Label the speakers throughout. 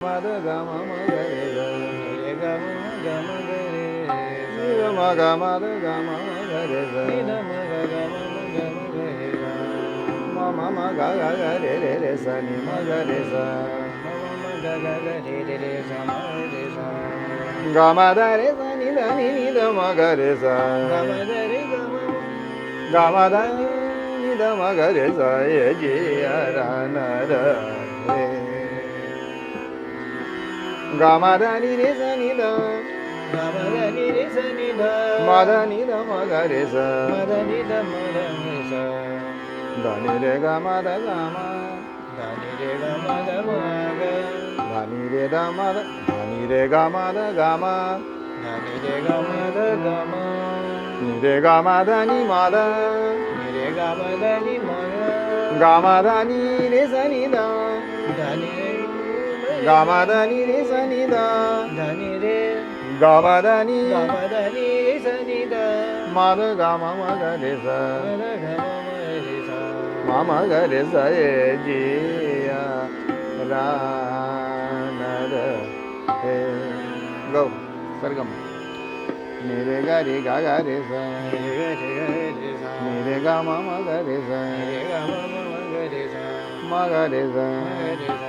Speaker 1: Mad ga ma ma ga re ga
Speaker 2: re ga ma ga re
Speaker 1: ni da ma ga ma da ga ma ma ga re ga
Speaker 2: ni da ma ga ga ma ga re ga
Speaker 1: ma ma ma ga re re re sa ni ma ga re sa
Speaker 2: ma ma ga re re sa ma re sa
Speaker 1: ga ma da re sa ni da ma ga re sa
Speaker 2: ga ma da re
Speaker 1: ga ma da ni da ma ga re sa ye ji ya ra na ra re ga ma da ni re sa ni da
Speaker 2: ga ma da ni re sa ni da
Speaker 1: ma da ni da ma ga re sa
Speaker 2: ma da ni da ma da re sa
Speaker 1: da ni re ga ma da ga ma
Speaker 2: da ni re ga ma da ma ga
Speaker 1: da ni re da ma da da ni re ga ma da ga ma
Speaker 2: da ni re ga ma da ga ma
Speaker 1: ni re ga ma da ni ma da
Speaker 2: ni re ga ma da ni ma
Speaker 1: ga ma da ni re sa ni da
Speaker 2: da ni re
Speaker 1: ga ma da ni re sa ni da
Speaker 2: da ni re
Speaker 1: ga ma da ni
Speaker 2: ga ma da ni re sa ni da
Speaker 1: ma da ga ma ma ga re sa
Speaker 2: ma da ga ma re sa
Speaker 1: ma ma ga re sa ye ji ya ra na ra he go sargam ni re ga re sa
Speaker 2: re sa
Speaker 1: ni re ga ma ga re sa
Speaker 2: re ga ma re sa
Speaker 1: ma ga re sa
Speaker 2: re sa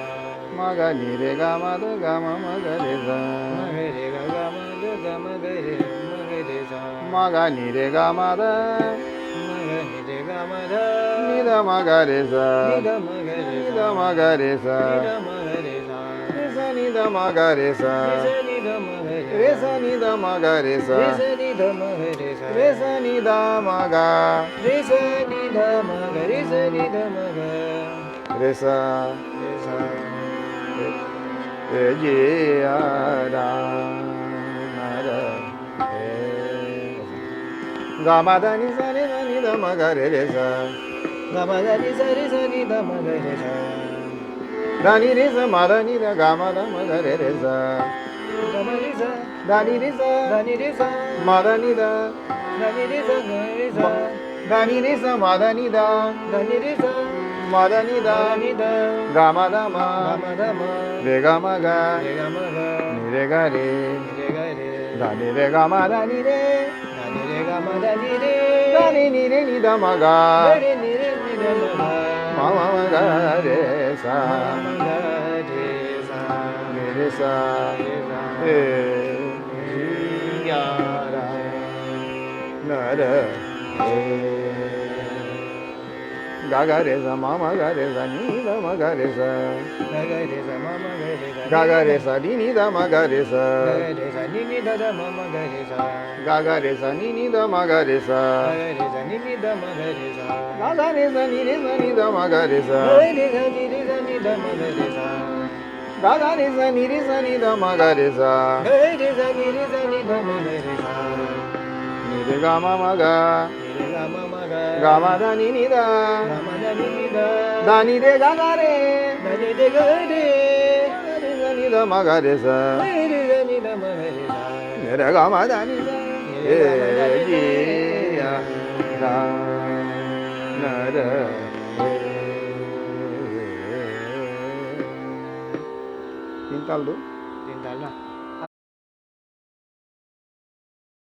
Speaker 1: ma ga ni re ga ma da ga ma ga re sa
Speaker 2: ma re ga ga ma da ga ma re sa
Speaker 1: ma ga ni re ga ma da
Speaker 2: ma ni re ga ma da
Speaker 1: ni da ma ga re sa
Speaker 2: ni da ma ga re
Speaker 1: ni
Speaker 2: sa
Speaker 1: da ma ga re sa
Speaker 2: ni da ma ga re sa
Speaker 1: re sa ni da ma ga re sa
Speaker 2: ni da ma ga
Speaker 1: re sa ni da ma ga re sa
Speaker 2: ni da ma ga re sa
Speaker 1: re sa ni da ma ga
Speaker 2: re sa ni da ma ga re sa ni da ma ga
Speaker 1: re sa
Speaker 2: re sa
Speaker 1: re ji ya ra na ra he ga ma da ni sa re sa ni da ma ga re re sa
Speaker 2: ga ma da ni sa ni da ma ga re sa
Speaker 1: da ni re sa ma da ni da ga ma da ma ga re re sa
Speaker 2: ga ma re sa
Speaker 1: da ni re sa
Speaker 2: da ni re sa
Speaker 1: ma da ni da
Speaker 2: da ni re sa ga re sa
Speaker 1: da ni re sa ma da ni da
Speaker 2: da ni re sa
Speaker 1: ma da ni da
Speaker 2: da ni da
Speaker 1: ga ma da ma
Speaker 2: ga ma da ma
Speaker 1: re ga ma ga
Speaker 2: re ga ma ga
Speaker 1: ni re ga re
Speaker 2: ni re ga re
Speaker 1: da ni re ga ma da ni re
Speaker 2: da ni re ga ma da ni re
Speaker 1: da ni re ni da ma ga
Speaker 2: re ni da ma ga
Speaker 1: ma ma ma ga re sa
Speaker 2: ma ga re sa
Speaker 1: ni re sa
Speaker 2: re sa
Speaker 1: he ya ra na ra he ga ga re sa ma ga re sa ni da ma ga re sa
Speaker 2: ga ga re sa ma ma ga re sa
Speaker 1: ga ga re sa ni da ma ga re sa
Speaker 2: ga ga re sa ni da da ma ma ga re sa
Speaker 1: ga ga re sa ni da ma ga re sa
Speaker 2: ga ga re sa ni da ma ga re sa
Speaker 1: ga ga re sa ni da ma ga re sa
Speaker 2: ga re sa ni da ma ga re sa
Speaker 1: ga ga re sa ni da ma ga re sa
Speaker 2: ga re sa ni da ma ga re sa
Speaker 1: ni re ga ma ga
Speaker 2: ni re ga ma ma ga
Speaker 1: ga ma da ni da
Speaker 2: ga ma da ni da
Speaker 1: da ni re ga ga re
Speaker 2: da ni de ga re
Speaker 1: ga re sa ni da ma ga re sa
Speaker 2: re sa ni da ma ga re sa
Speaker 1: ni re ga ma da ni da he ji ya ra na ra he tin tal do
Speaker 2: tin tal na